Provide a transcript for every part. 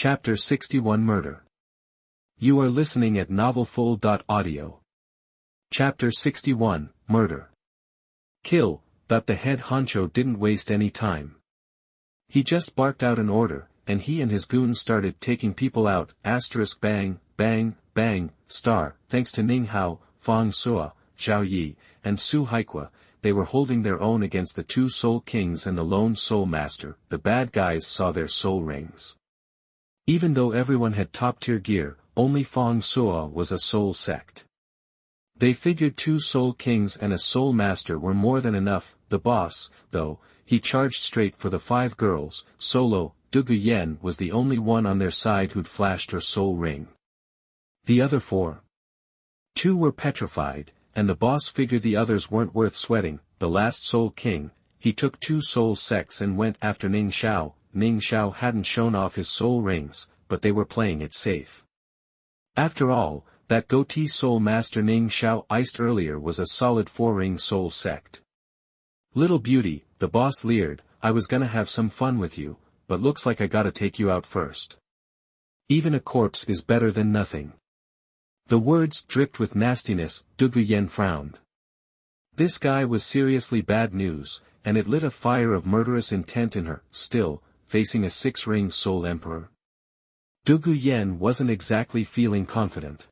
Chapter 61 Murder. You are listening at novelfull.audio. Chapter 61, Murder. Kill, but the head honcho didn't waste any time. He just barked out an order, and he and his goons started taking people out, bang, bang, bang, thanks to Ning Xiao, Fang Sua, Zhao Yi, and Su Haikua, they were holding their own against the two soul kings and the lone soul master. The bad guys saw their soul rings. Even though everyone had top-tier gear, only Fang Sua was a soul sect. They figured two soul kings and a soul master were more than enough. The boss, though, he charged straight for the 5 girls. Solo, Dugu Yen was the only one on their side who'd flashed her soul ring. The other 4. 2 were petrified, and the boss figured the others weren't worth sweating. The last soul king, he took 2 soul sects and went after Ning Xiao. Ning Xiao hadn't shown off his soul rings, but they were playing it safe. After all, that goatee soul master Ning Xiao iced earlier was a solid 4-ring soul sect. Little beauty, the boss leered, I was gonna have some fun with you, but looks like I gotta take you out first. Even a corpse is better than nothing. The words dripped with nastiness. Dugu Yen frowned. This guy was seriously bad news, and it lit a fire of murderous intent in her. Still, facing a 6-ring soul emperor, Dugu Yen wasn't exactly feeling confident.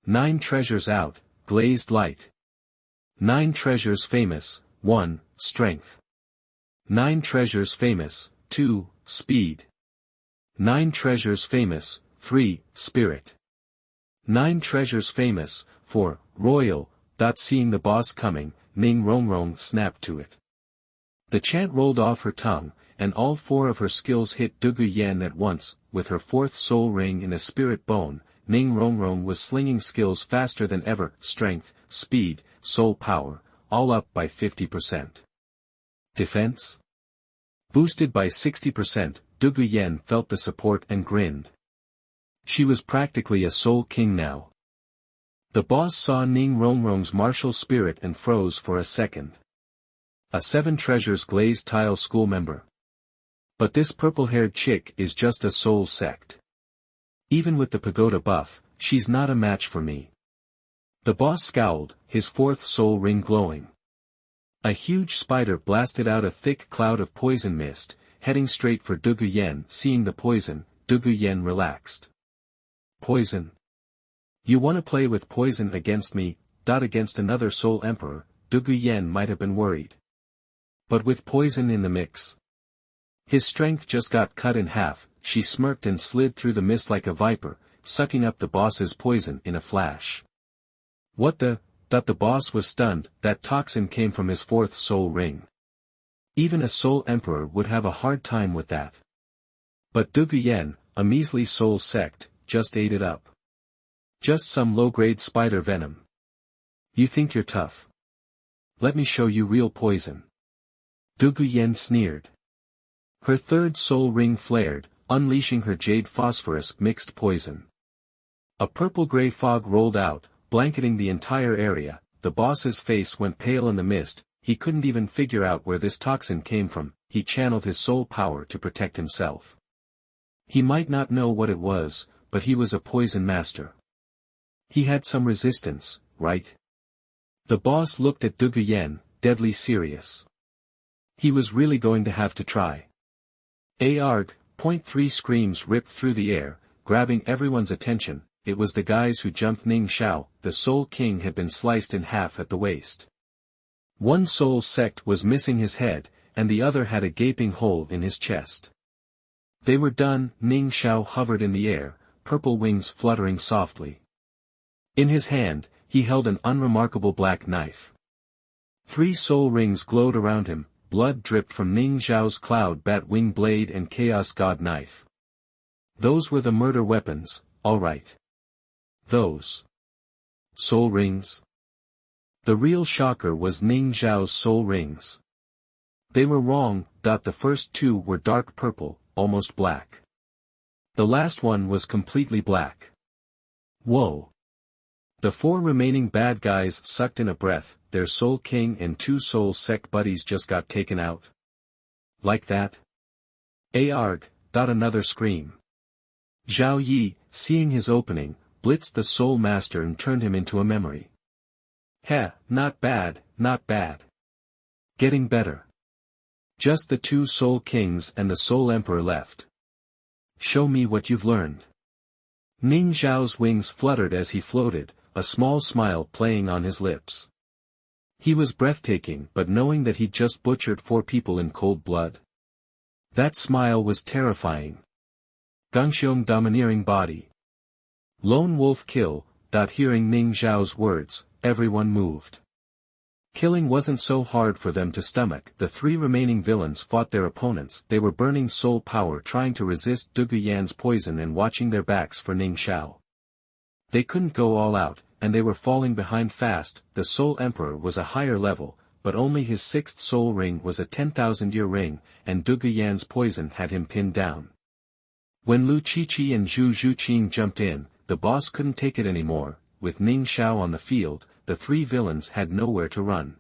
9 treasures out, glazed light. 9 treasures famous, 1, strength. 9 treasures famous, 2, speed. 9 treasures famous, 3, spirit. 9 treasures famous, 4, royal. Seeing the boss coming, Ning Rongrong snapped to it. The chant rolled off her tongue, and all 4 of her skills hit Dugu Yen at once. With her 4th soul ring in a spirit bone, Ning Rongrong was slinging skills faster than ever. Strength, speed, soul power, all up by 50%. Defense? Boosted by 60%, Dugu Yen felt the support and grinned. She was practically a soul king now. The boss saw Ning Rongrong's martial spirit and froze for a second. A 7 treasures glazed tile school member. But this purple-haired chick is just a soul sect. Even with the pagoda buff, she's not a match for me. The boss scowled, his 4th soul ring glowing. A huge spider blasted out a thick cloud of poison mist, heading straight for Dugu Yen. Seeing the poison, Dugu Yen relaxed. Poison? You wanna play with poison against me? Against another soul emperor, Dugu Yen might have been worried. But with poison in the mix, his strength just got cut in half. She smirked and slid through the mist like a viper, sucking up the boss's poison in a flash. What the? The boss was stunned. That toxin came from his 4th soul ring. Even a soul emperor would have a hard time with that. But Dugu Yen, a measly soul sect, just ate it up. Just some low-grade spider venom. You think you're tough? Let me show you real poison. Dugu Yen sneered. Her 3rd soul ring flared, unleashing her jade phosphorus mixed poison. A purple-gray fog rolled out, blanketing the entire area. The boss's face went pale in the mist. He couldn't even figure out where this toxin came from. He channeled his soul power to protect himself. He might not know what it was, but he was a poison master. He had some resistance, right? The boss looked at Dugu Yen, deadly serious. He was really going to have to try. Arg! .3 screams ripped through the air, grabbing everyone's attention. It was the guys who jumped Ning Xiao. The soul king had been sliced in half at the waist. 1 soul sect was missing his head, and the other had a gaping hole in his chest. They were done. Ning Xiao hovered in the air, purple wings fluttering softly. In his hand, he held an unremarkable black knife. 3 soul rings glowed around him. Blood dripped from Ning Xiao's cloud bat wing blade and chaos god knife. Those were the murder weapons, all right. Those soul rings? The real shocker was Ning Xiao's soul rings. They were wrong. The first 2 were dark purple, almost black. The last one was completely black. Whoa. The 4 remaining bad guys sucked in a breath. Their soul king and 2 soul sect buddies just got taken out. Like that? Arg! Another scream. Zhao Yi, seeing his opening, blitzed the Soul Master and turned him into a memory. Heh, not bad, not bad. Getting better. Just the two Soul Kings and the Soul Emperor left. Show me what you've learned. Ning Xiao's wings fluttered as he floated, a small smile playing on his lips. He was breathtaking, but knowing that he'd just butchered 4 people in cold blood. That smile was terrifying. Gangxiong domineering body. Lone wolf kill. Hearing Ning Xiao's words, everyone moved. Killing wasn't so hard for them to stomach. The 3 remaining villains fought their opponents. They were burning soul power trying to resist Dugu Yan's poison and watching their backs for Ning Xiao. They couldn't go all out, and they were falling behind fast. The Soul Emperor was a higher level, but only his 6th soul ring was a 10,000-year ring, and Dugu Yan's poison had him pinned down. When Lu Qiqi and Zhu Zhuqing jumped in, the boss couldn't take it anymore. With Ning Xiao on the field, the 3 villains had nowhere to run.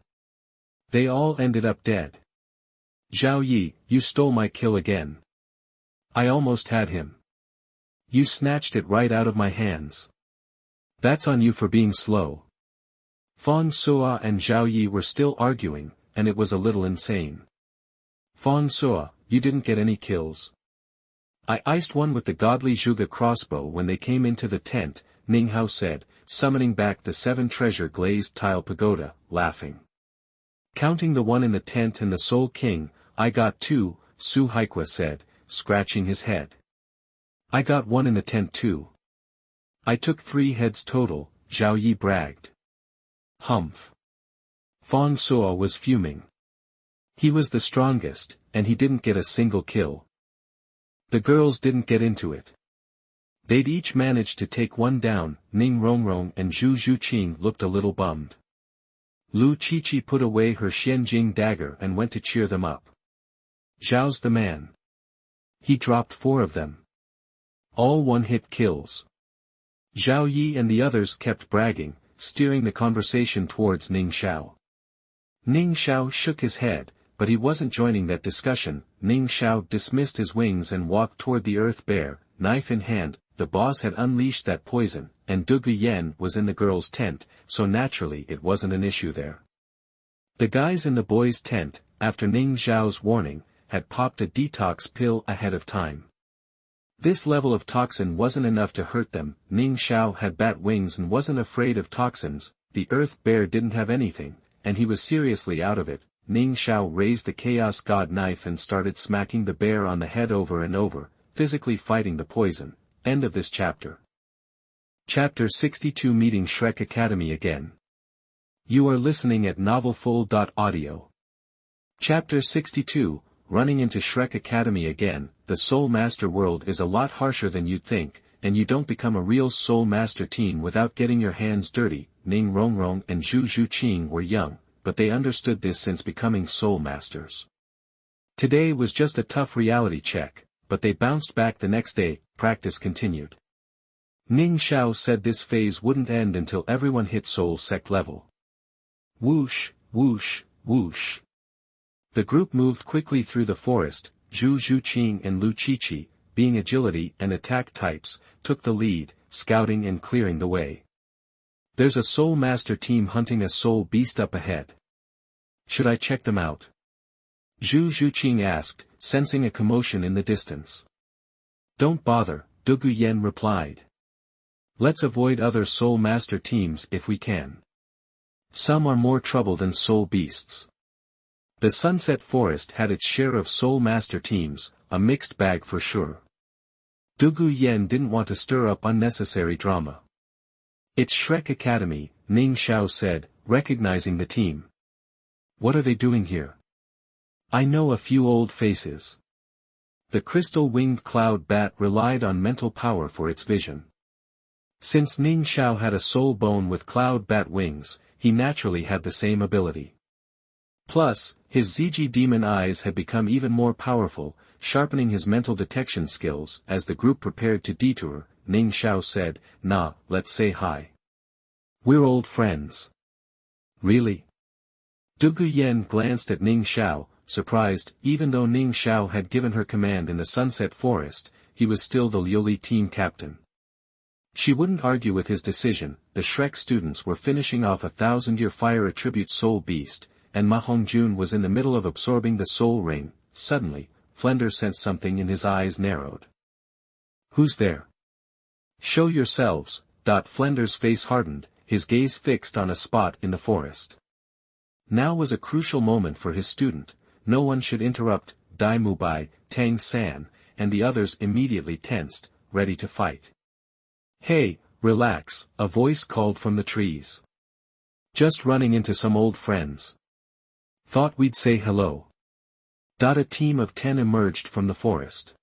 They all ended up dead. Zhao Yi, you stole my kill again. I almost had him. You snatched it right out of my hands. That's on you for being slow. Fang Sua and Zhao Yi were still arguing, and it was a little insane. Fang Sua, you didn't get any kills. I iced one with the godly Zhuge crossbow when they came into the tent, Ning Hao said, summoning back the 7 treasure glazed tile pagoda, laughing. Counting the one in the tent and the Soul King, I got 2, Su Haikwa said, scratching his head. I got 1 in the tent too. I took 3 heads total, Zhao Yi bragged. Humph. Fang Sua was fuming. He was the strongest, and he didn't get a single kill. The girls didn't get into it. They'd each managed to take 1 down. Ning Rongrong and Zhu Zhuqing looked a little bummed. Lu Qiqi put away her Xianjing dagger and went to cheer them up. Zhao's the man. He dropped 4 of them. All one-hit kills. Zhao Yi and the others kept bragging, steering the conversation towards Ning Xiao. Ning Xiao shook his head, but he wasn't joining that discussion. Ning Xiao dismissed his wings and walked toward the earth bear, knife in hand. The boss had unleashed that poison, and Dugu Yan was in the girls' tent, so naturally it wasn't an issue there. The guys in the boys' tent, after Ning Xiao's warning, had popped a detox pill ahead of time. This level of toxin wasn't enough to hurt them. Ning Xiao had bat wings and wasn't afraid of toxins. The earth bear didn't have anything, and he was seriously out of it. Ning Xiao raised the Chaos God knife and started smacking the bear on the head over and over, physically fighting the poison. End of this chapter. Chapter 62 Meeting Shrek Academy again. You are listening at novelfull.audio. Chapter 62, Running into Shrek Academy again. The Soul Master world is a lot harsher than you'd think, and you don't become a real Soul Master team without getting your hands dirty. Ning Rongrong and Zhu Zhuqing were young, but they understood this since becoming Soul Masters. Today was just a tough reality check, but they bounced back the next day. Practice continued. Ning Xiao said this phase wouldn't end until everyone hit Soul Sect level. Whoosh, whoosh, whoosh. The group moved quickly through the forest. Zhu Zhuqing and Lu Qiqi, being agility and attack types, took the lead, scouting and clearing the way. There's a Soul Master team hunting a soul beast up ahead. Should I check them out? Zhu Zhuqing asked, sensing a commotion in the distance. Don't bother, Dugu Yan replied. Let's avoid other Soul Master teams if we can. Some are more trouble than soul beasts. The Sunset Forest had its share of Soul Master teams, a mixed bag for sure. Dugu Yan didn't want to stir up unnecessary drama. It's Shrek Academy, Ning Xiao said, recognizing the team. What are they doing here? I know a few old faces. The crystal-winged cloud bat relied on mental power for its vision. Since Ning Xiao had a soul bone with cloud bat wings, he naturally had the same ability. Plus, his ZG demon eyes had become even more powerful, sharpening his mental detection skills. As the group prepared to detour, Ning Xiao said, "Nah, let's say hi. We're old friends." Really? Dugu Yan glanced at Ning Xiao, surprised. Even though Ning Xiao had given her command in the Sunset Forest, he was still the Liuli team captain. She wouldn't argue with his decision. The Shrek students were finishing off a 1,000-year fire attribute soul beast, and Ma Hongjun was in the middle of absorbing the soul ring. Suddenly, Flender sensed something and his eyes narrowed. "Who's there? Show yourselves." Flender's face hardened, his gaze fixed on a spot in the forest. Now was a crucial moment for his student. No one should interrupt. Dai Mubai, Tang San, and the others immediately tensed, ready to fight. "Hey, relax," a voice called from the trees. "Just running into some old friends. Thought we'd say hello." A team of 10 emerged from the forest.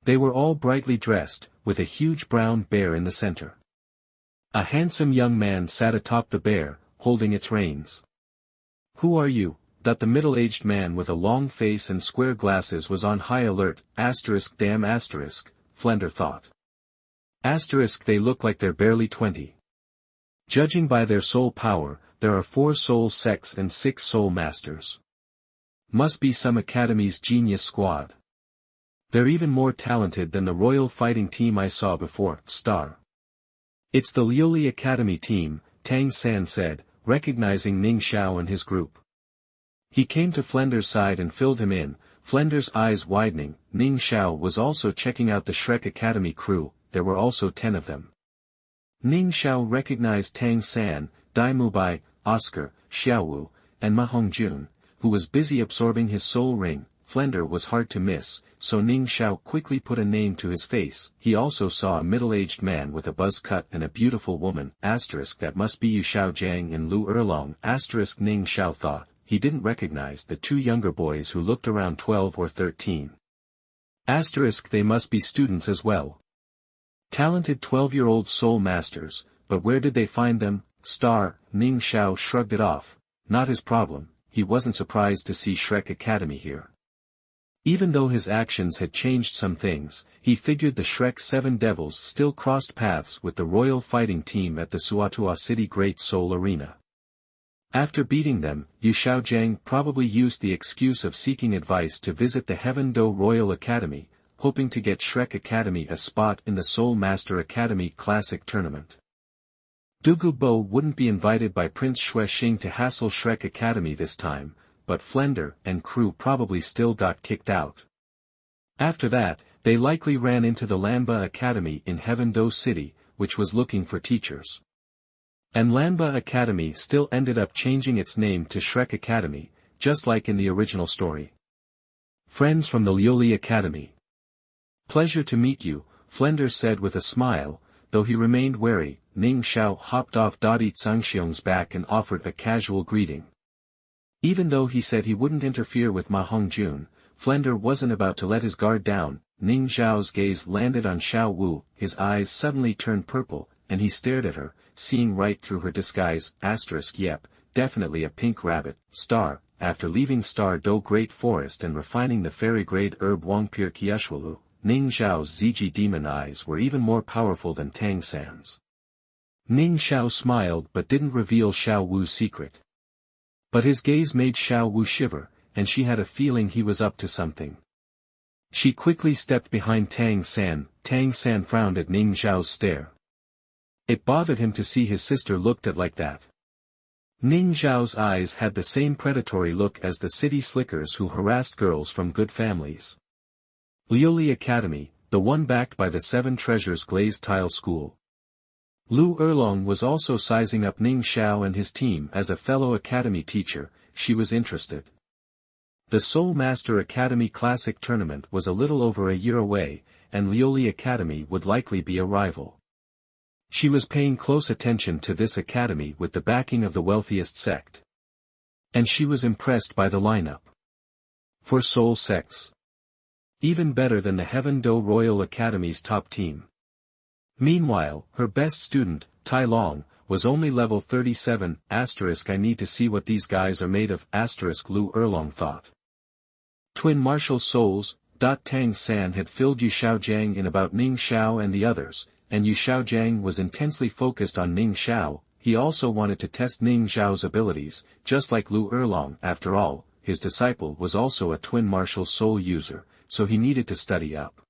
They were all brightly dressed, with a huge brown bear in the center. A handsome young man sat atop the bear, holding its reins. "Who are you?" The middle-aged man with a long face and square glasses was on high alert. Damn asterisk, Flender thought. They look like they're barely 20. Judging by their soul power, there are 4 soul sects and 6 soul masters. Must be some academy's genius squad. They're even more talented than the royal fighting team I saw before. It's the Liuli Academy team, Tang San said, recognizing Ning Xiao and his group. He came to Flender's side and filled him in, Flender's eyes widening. Ning Xiao was also checking out the Shrek Academy crew. There were also 10 of them. Ning Xiao recognized Tang San, Dai Mubai, Oscar, Xiao Wu, and Ma Hongjun, who was busy absorbing his soul ring. Flender was hard to miss, so Ning Xiao quickly put a name to his face. He also saw a middle-aged man with a buzz cut and a beautiful woman. That must be Yu Xiaogang and Lu Erlong. Ning Xiao thought. He didn't recognize the 2 younger boys who looked around 12 or 13. They must be students as well. Talented 12-year-old soul masters, but where did they find them? Ning Xiao shrugged it off. Not his problem. He wasn't surprised to see Shrek Academy here. Even though his actions had changed some things, he figured the Shrek 7 Devils still crossed paths with the royal fighting team at the Suatua City Great Soul Arena. After beating them, Yu Xiaogang probably used the excuse of seeking advice to visit the Heaven Do Royal Academy, hoping to get Shrek Academy a spot in the Soul Master Academy Classic Tournament. Dugu Bo wouldn't be invited by Prince Xue Xing to hassle Shrek Academy this time, but Flender and crew probably still got kicked out. After that, they likely ran into the Lanba Academy in Heaven Do City, which was looking for teachers. And Lanba Academy still ended up changing its name to Shrek Academy, just like in the original story. Friends from the Liuli Academy. Pleasure to meet you, Flender said with a smile, though he remained wary. Ning Xiao hopped off Dadi Zhangxiong's back and offered a casual greeting. Even though he said he wouldn't interfere with Ma Hongjun, Flender wasn't about to let his guard down. Ning Xiao's gaze landed on Xiao Wu, his eyes suddenly turned purple, and he stared at her, seeing right through her disguise. Yep, definitely a pink rabbit. After leaving Do Great Forest and refining the fairy-grade herb Wangpir Kiashwalu, Ning Xiao's Ziji demon eyes were even more powerful than Tang San's. Ning Xiao smiled but didn't reveal Xiao Wu's secret. But his gaze made Xiao Wu shiver, and she had a feeling he was up to something. She quickly stepped behind Tang San. Tang San frowned at Ning Xiao's stare. It bothered him to see his sister looked at like that. Ning Xiao's eyes had the same predatory look as the city slickers who harassed girls from good families. Liuli Academy, the one backed by the 7 Treasures glazed tile school. Lu Erlong was also sizing up Ning Xiao and his team as a fellow academy teacher. She was interested. The Soul Master Academy Classic Tournament was a little over a year away, and Liuli Academy would likely be a rival. She was paying close attention to this academy with the backing of the wealthiest sect. And she was impressed by the lineup. 4 soul sects. Even better than the Heaven Do Royal Academy's top team. Meanwhile, her best student, Tai Long, was only level 37. I need to see what these guys are made of. Lu Erlong thought. Twin martial souls. Tang San had filled Yu Xiaogang in about Ning Xiao and the others, and Yu Xiaogang was intensely focused on Ning Xiao. He also wanted to test Ning Xiao's abilities, just like Lu Erlong. After all, his disciple was also a twin martial soul user, so he needed to study up.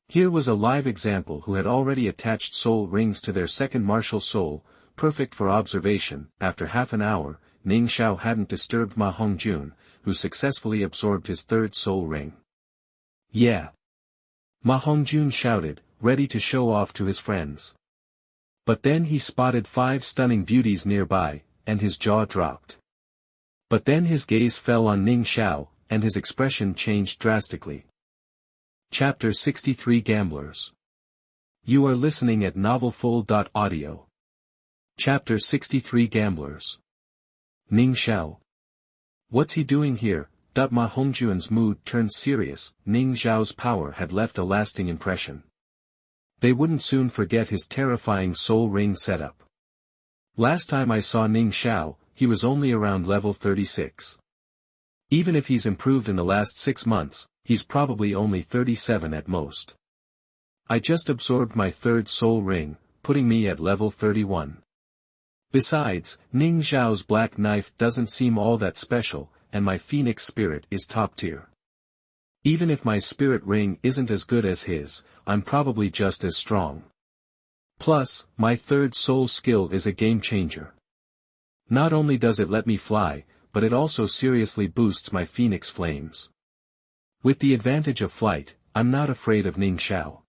Here was a live example who had already attached soul rings to their second martial soul, perfect for observation. After half an hour, Ning Xiao hadn't disturbed Ma Hongjun, who successfully absorbed his third soul ring. Yeah! Ma Hongjun shouted, ready to show off to his friends. But then he spotted 5 stunning beauties nearby, and his jaw dropped. But then his gaze fell on Ning Xiao, and his expression changed drastically. Chapter 63 Gamblers. You are listening at novelfull.audio. Chapter 63 Gamblers. Ning Xiao. What's he doing here? Ma Hongjun's mood turned serious. Ning Xiao's power had left a lasting impression. They wouldn't soon forget his terrifying soul ring setup. Last time I saw Ning Xiao, he was only around level 36. Even if he's improved in the last 6 months, he's probably only 37 at most. I just absorbed my third soul ring, putting me at level 31. Besides, Ning Xiao's black knife doesn't seem all that special, and my phoenix spirit is top tier. Even if my spirit ring isn't as good as his, I'm probably just as strong. Plus, my third soul skill is a game changer. Not only does it let me fly, but it also seriously boosts my phoenix flames. With the advantage of flight, I'm not afraid of Ning Xiao.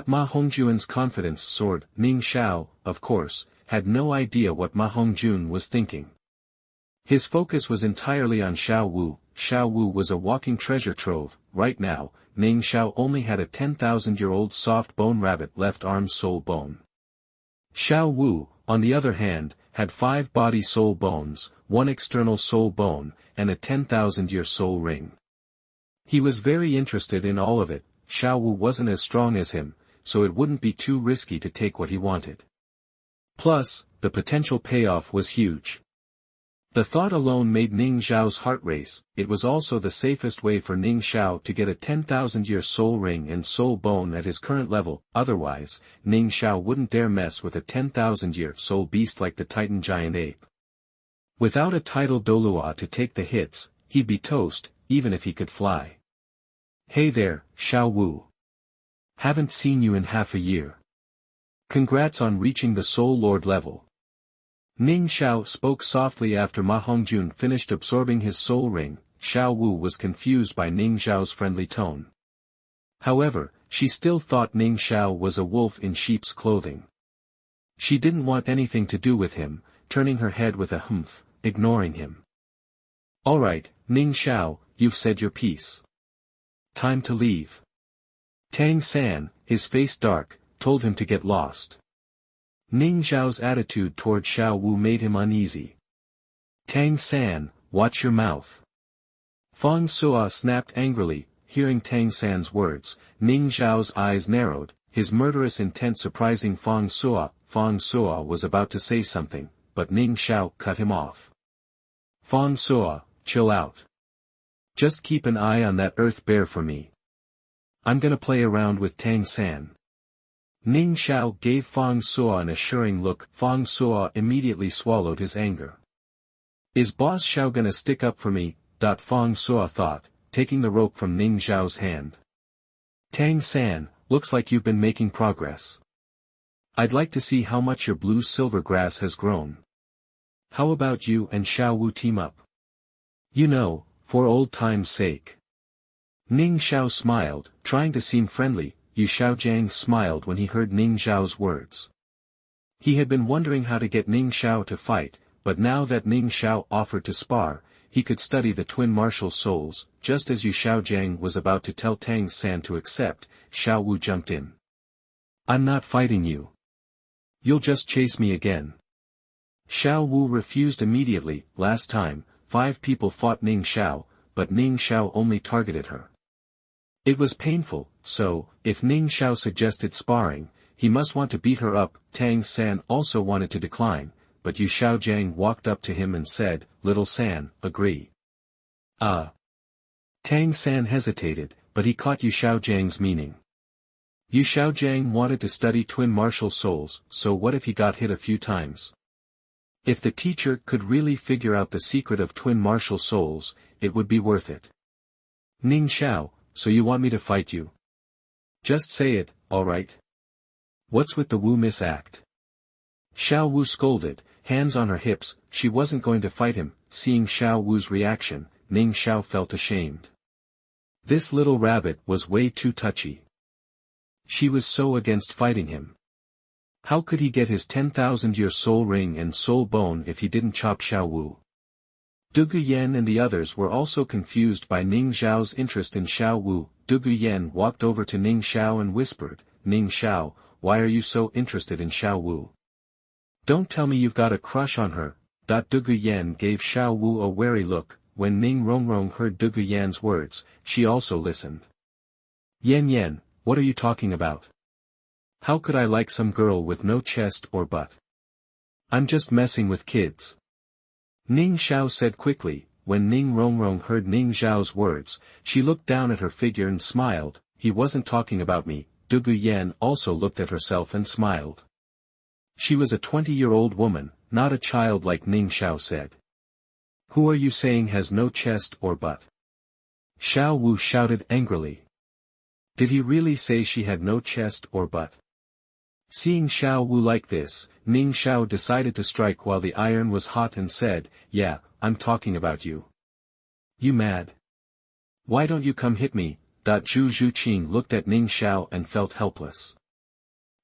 Ma Hongjun's confidence soared. Ning Xiao, of course, had no idea what Ma Hongjun was thinking. His focus was entirely on Xiao Wu. Xiao Wu was a walking treasure trove. Right now, Ning Xiao only had a 10,000-year-old soft bone rabbit left arm soul bone. Xiao Wu, on the other hand, had 5 body soul bones, 1 external soul bone, and a 10,000-year soul ring. He was very interested in all of it. Xiao Wu wasn't as strong as him, so it wouldn't be too risky to take what he wanted. Plus, the potential payoff was huge. The thought alone made Ning Xiao's heart race. It was also the safest way for Ning Xiao to get a 10,000-year soul ring and soul bone at his current level. Otherwise, Ning Xiao wouldn't dare mess with a 10,000-year soul beast like the Titan giant ape. Without a tidal Douluo to take the hits, he'd be toast, even if he could fly. Hey there, Xiao Wu. Haven't seen you in half a year. Congrats on reaching the Soul Lord level. Ning Xiao spoke softly after Ma Hongjun finished absorbing his soul ring. Xiao Wu was confused by Ning Xiao's friendly tone. However, she still thought Ning Xiao was a wolf in sheep's clothing. She didn't want anything to do with him, turning her head with a humph, ignoring him. Alright, Ning Xiao, you've said your piece. Time to leave. Tang San, his face dark, told him to get lost. Ning Xiao's attitude toward Xiao Wu made him uneasy. Tang San, watch your mouth. Fang Sua snapped angrily. Hearing Tang San's words, Ning Xiao's eyes narrowed, his murderous intent surprising Fang Sua. Fang Sua was about to say something, but Ning Xiao cut him off. Fang Sua, chill out. Just keep an eye on that earth bear for me. I'm gonna play around with Tang San. Ning Xiao gave Fang Sua an assuring look. Fang Sua immediately swallowed his anger. Is Boss Xiao gonna stick up for me? Fang Sua thought, taking the rope from Ning Xiao's hand. Tang San, looks like you've been making progress. I'd like to see how much your blue silver grass has grown. How about you and Xiao Wu team up? You know, for old time's sake. Ning Xiao smiled, trying to seem friendly. Yu Xiaogang smiled when he heard Ning Xiao's words. He had been wondering how to get Ning Xiao to fight, but now that Ning Xiao offered to spar, he could study the twin martial souls. Just as Yu Xiaogang was about to tell Tang San to accept, Xiao Wu jumped in. I'm not fighting you. You'll just chase me again. Xiao Wu refused immediately. Last time, 5 people fought Ning Xiao, but Ning Xiao only targeted her. It was painful, so, if Ning Xiao suggested sparring, he must want to beat her up. Tang San also wanted to decline, but Yu Xiaogang walked up to him and said, Little San, agree. Tang San hesitated, but he caught Yu Xiaogang's meaning. Yu Xiaogang wanted to study twin martial souls, so what if he got hit a few times? If the teacher could really figure out the secret of twin martial souls, it would be worth it. Ning Xiao, so you want me to fight you? Just say it, alright? What's with the Wu Miss act? Xiao Wu scolded, hands on her hips. She wasn't going to fight him. Seeing Xiao Wu's reaction, Ning Xiao felt ashamed. This little rabbit was way too touchy. She was so against fighting him. How could he get his 10,000-year soul ring and soul bone if he didn't chop Xiao Wu? Dugu Yan and the others were also confused by Ning Xiao's interest in Xiao Wu. Dugu Yan walked over to Ning Xiao and whispered, "Ning Xiao, why are you so interested in Xiao Wu? Don't tell me you've got a crush on her." Dugu Yan gave Xiao Wu a wary look. When Ning Rongrong heard Dugu Yan's words, she also listened. Yan, what are you talking about? How could I like some girl with no chest or butt? I'm just messing with kids. Ning Xiao said quickly. When Ning Rongrong heard Ning Xiao's words, she looked down at her figure and smiled. He wasn't talking about me. Dugu Yan also looked at herself and smiled. She was a 20-year-old woman, not a child like Ning Xiao said. Who are you saying has no chest or butt? Xiao Wu shouted angrily. Did he really say she had no chest or butt? Seeing Xiao Wu like this, Ning Xiao decided to strike while the iron was hot and said, "Yeah, I'm talking about you. You mad? Why don't you come hit me?" Zhu Zhuqing looked at Ning Xiao and felt helpless.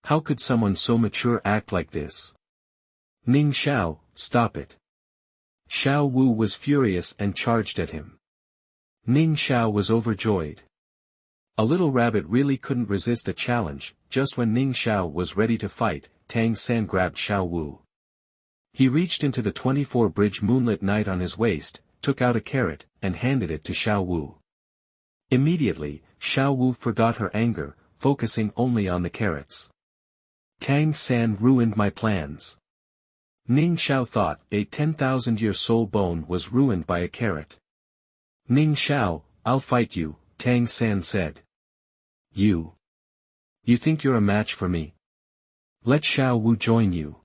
How could someone so mature act like this? Ning Xiao, stop it. Xiao Wu was furious and charged at him. Ning Xiao was overjoyed. A little rabbit really couldn't resist a challenge. Just when Ning Xiao was ready to fight, Tang San grabbed Xiao Wu. He reached into the 24-bridge moonlit night on his waist, took out a carrot, and handed it to Xiao Wu. Immediately, Xiao Wu forgot her anger, focusing only on the carrots. Tang San ruined my plans. Ning Xiao thought a 10,000-year soul bone was ruined by a carrot. Ning Xiao, I'll fight you, Tang San said. You think you're a match for me? Let Xiao Wu join you.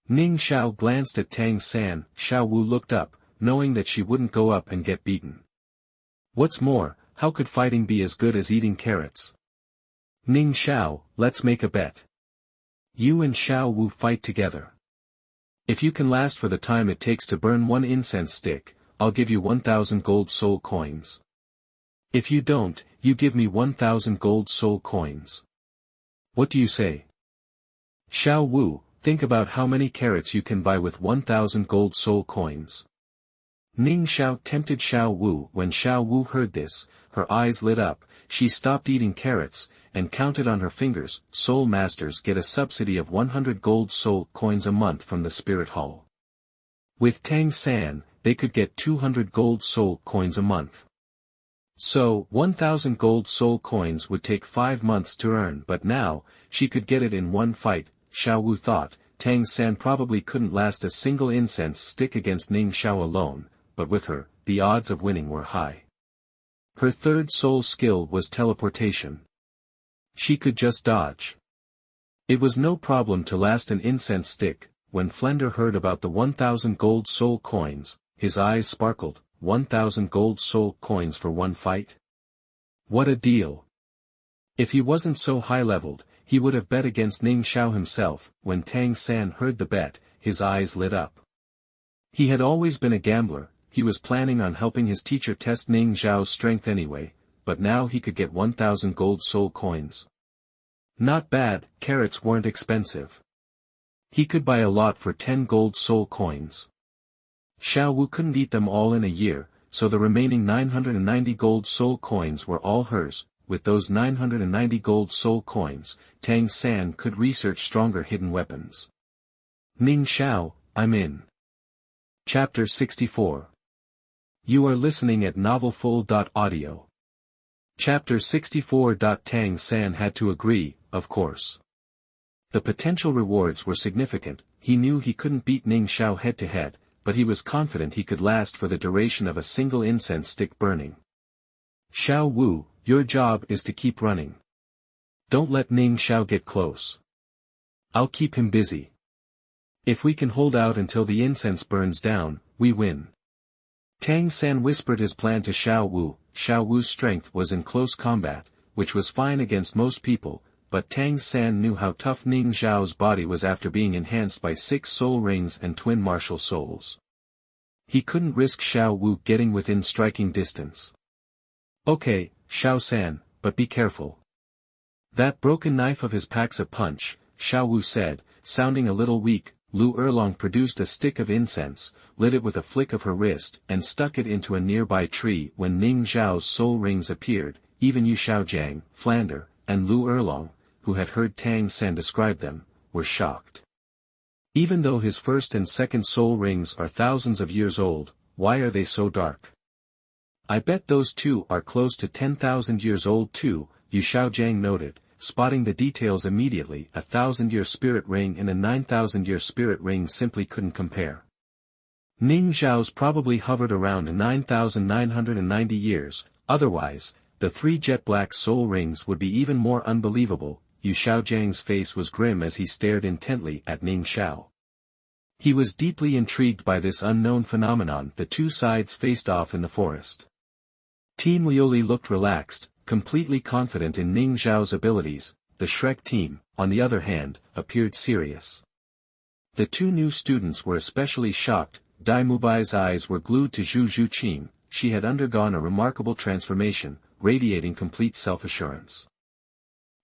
Ning Xiao glanced at Tang San. Xiao Wu looked up, knowing that she wouldn't go up and get beaten. What's more, how could fighting be as good as eating carrots? Ning Xiao, let's make a bet. You and Xiao Wu fight together. If you can last for the time it takes to burn one incense stick, I'll give you 1,000 gold soul coins. If you don't, you give me 1,000 gold soul coins. What do you say? Xiao Wu, think about how many carrots you can buy with 1,000 gold soul coins. Ning Xiao tempted Xiao Wu. When Xiao Wu heard this, her eyes lit up. She stopped eating carrots, and counted on her fingers. Soul masters get a subsidy of 100 gold soul coins a month from the Spirit Hall. With Tang San, they could get 200 gold soul coins a month. So, 1,000 gold soul coins would take 5 months to earn, but now, she could get it in one fight. Xiao Wu thought, Tang San probably couldn't last a single incense stick against Ning Xiao alone, but with her, the odds of winning were high. Her third soul skill was teleportation. She could just dodge. It was no problem to last an incense stick. When Flender heard about the 1,000 gold soul coins, his eyes sparkled. 1,000 gold soul coins for one fight? What a deal! If he wasn't so high-leveled, he would have bet against Ning Xiao himself. When Tang San heard the bet, his eyes lit up. He had always been a gambler. He was planning on helping his teacher test Ning Xiao's strength anyway, but now he could get 1,000 gold soul coins. Not bad. Carrots weren't expensive. He could buy a lot for 10 gold soul coins. Xiao Wu couldn't eat them all in a year, so the remaining 990 gold soul coins were all hers. With those 990 gold soul coins, Tang San could research stronger hidden weapons. Ning Xiao, I'm in. Chapter 64. You are listening at novelfull.audio. Chapter 64. Tang San had to agree, of course. The potential rewards were significant. He knew he couldn't beat Ning Xiao head-to-head, but he was confident he could last for the duration of a single incense stick burning. Xiao Wu, your job is to keep running. Don't let Ning Xiao get close. I'll keep him busy. If we can hold out until the incense burns down, we win. Tang San whispered his plan to Xiao Wu. Xiao Wu's strength was in close combat, which was fine against most people, but Tang San knew how tough Ning Xiao's body was after being enhanced by 6 soul rings and twin martial souls. He couldn't risk Xiao Wu getting within striking distance. "Okay, Xiao San, but be careful." "That broken knife of his packs a punch," Xiao Wu said, sounding a little weak. Lu Erlong produced a stick of incense, lit it with a flick of her wrist, and stuck it into a nearby tree. When Ning Xiao's soul rings appeared, even Yu Xiaogang, Flander, and Lu Erlong, who had heard Tang San describe them, were shocked. Even though his first and second soul rings are thousands of years old, why are they so dark? "I bet those two are close to 10,000 years old too," Yu Xiaogang noted, spotting the details immediately. A 1,000-year spirit ring and a 9,000-year spirit ring simply couldn't compare. Ning Xiao's probably hovered around 9,990 years, otherwise, the 3 jet black soul rings would be even more unbelievable. Yu Xiaogang's face was grim as he stared intently at Ning Xiao. He was deeply intrigued by this unknown phenomenon. The two sides faced off in the forest. Team Lioli looked relaxed, completely confident in Ning Xiao's abilities. The Shrek team, on the other hand, appeared serious. The two new students were especially shocked. Dai Mubai's eyes were glued to Zhu Zhuqing. She had undergone a remarkable transformation, radiating complete self-assurance.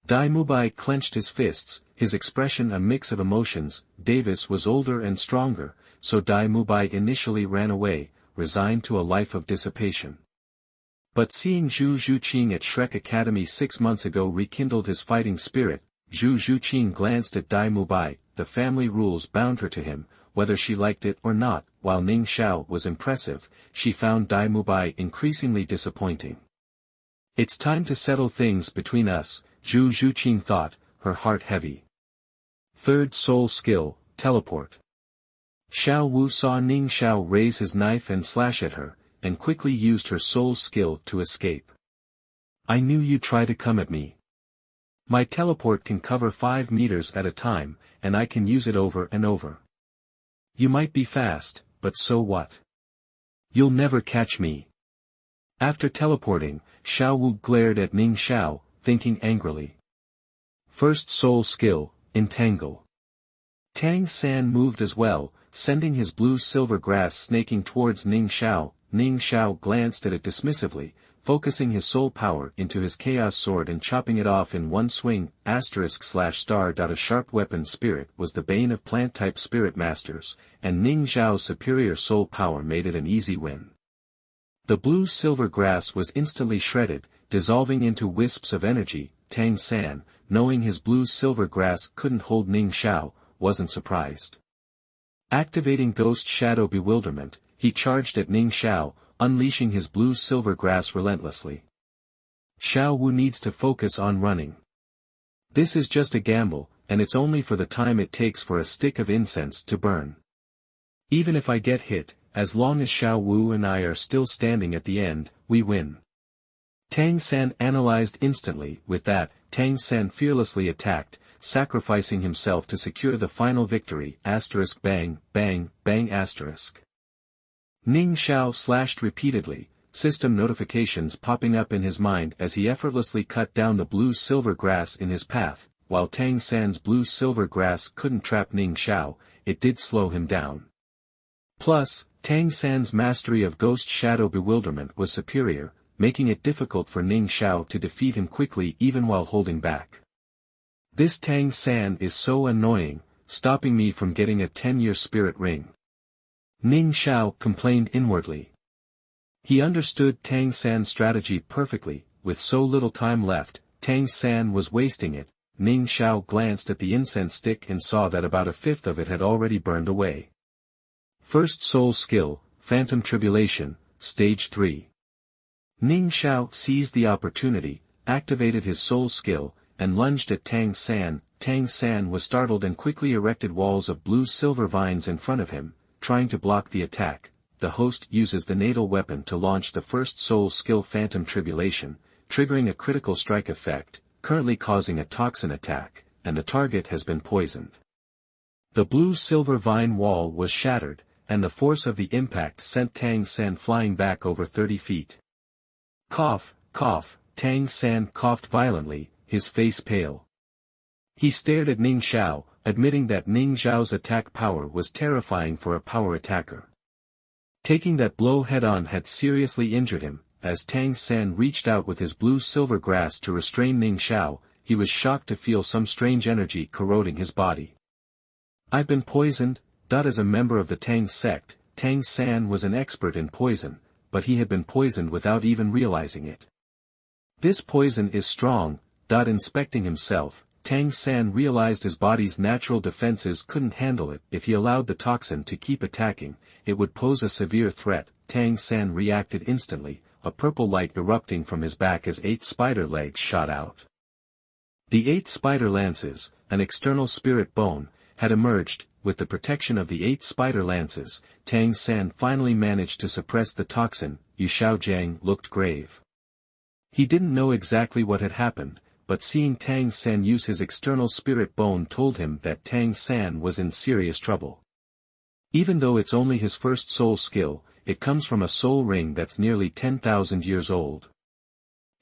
Dai Mubai clenched his fists, his expression a mix of emotions. Davis was older and stronger, so Dai Mubai initially ran away, resigned to a life of dissipation. But seeing Zhu Zhuqing at Shrek Academy 6 months ago rekindled his fighting spirit. Zhu Zhuqing glanced at Dai Mubai. The family rules bound her to him, whether she liked it or not. While Ning Xiao was impressive, she found Dai Mubai increasingly disappointing. "It's time to settle things between us," Zhu Zhuqing thought, her heart heavy. Third soul skill, teleport. Xiao Wu saw Ning Xiao raise his knife and slash at her, and quickly used her soul skill to escape. "I knew you'd try to come at me. My teleport can cover 5 meters at a time, and I can use it over and over. You might be fast, but so what? You'll never catch me." After teleporting, Xiao Wu glared at Ning Xiao, thinking angrily. First soul skill, entangle. Tang San moved as well, sending his blue-silver grass snaking towards Ning Xiao. Ning Xiao glanced at it dismissively, focusing his soul power into his chaos sword and chopping it off in one swing. ****. A sharp weapon spirit was the bane of plant-type spirit masters, and Ning Xiao's superior soul power made it an easy win. The blue-silver grass was instantly shredded, dissolving into wisps of energy. Tang San, knowing his blue-silver grass couldn't hold Ning Xiao, wasn't surprised. Activating Ghost Shadow Bewilderment, he charged at Ning Xiao, unleashing his blue-silver grass relentlessly. Xiao Wu needs to focus on running. This is just a gamble, and it's only for the time it takes for a stick of incense to burn. Even if I get hit, as long as Xiao Wu and I are still standing at the end, we win. Tang San analyzed instantly. With that, Tang San fearlessly attacked, sacrificing himself to secure the final victory. Bang, bang, bang. Ning Xiao slashed repeatedly, system notifications popping up in his mind as he effortlessly cut down the blue-silver grass in his path. While Tang San's blue-silver grass couldn't trap Ning Xiao, it did slow him down. Plus, Tang San's mastery of Ghost Shadow Bewilderment was superior, making it difficult for Ning Xiao to defeat him quickly even while holding back. "This Tang San is so annoying, stopping me from getting a 10-year spirit ring," Ning Xiao complained inwardly. He understood Tang San's strategy perfectly. With so little time left, Tang San was wasting it. Ning Xiao glanced at the incense stick and saw that about a fifth of it had already burned away. First soul skill, Phantom Tribulation, Stage 3. Ning Xiao seized the opportunity, activated his soul skill, and lunged at Tang San. Tang San was startled and quickly erected walls of blue-silver vines in front of him, trying to block the attack. The host uses the natal weapon to launch the first soul skill Phantom Tribulation, triggering a critical strike effect, currently causing a toxin attack, and the target has been poisoned. The blue-silver vine wall was shattered, and the force of the impact sent Tang San flying back over 30 feet. Cough, cough, Tang San coughed violently, his face pale. He stared at Ning Xiao, admitting that Ning Xiao's attack power was terrifying for a power attacker. Taking that blow head-on had seriously injured him. As Tang San reached out with his blue-silver grasp to restrain Ning Xiao, he was shocked to feel some strange energy corroding his body. "I've been poisoned." As a member of the Tang sect, Tang San was an expert in poison, but he had been poisoned without even realizing it. "This poison is strong." Inspecting himself, Tang San realized his body's natural defenses couldn't handle it. If he allowed the toxin to keep attacking, it would pose a severe threat. Tang San reacted instantly, a purple light erupting from his back as 8 spider legs shot out. The 8 spider lances, an external spirit bone, had emerged. With the protection of the 8 spider lances, Tang San finally managed to suppress the toxin. Yu Xiaogang looked grave. He didn't know exactly what had happened, but seeing Tang San use his external spirit bone told him that Tang San was in serious trouble. Even though it's only his first soul skill, it comes from a soul ring that's nearly 10,000 years old.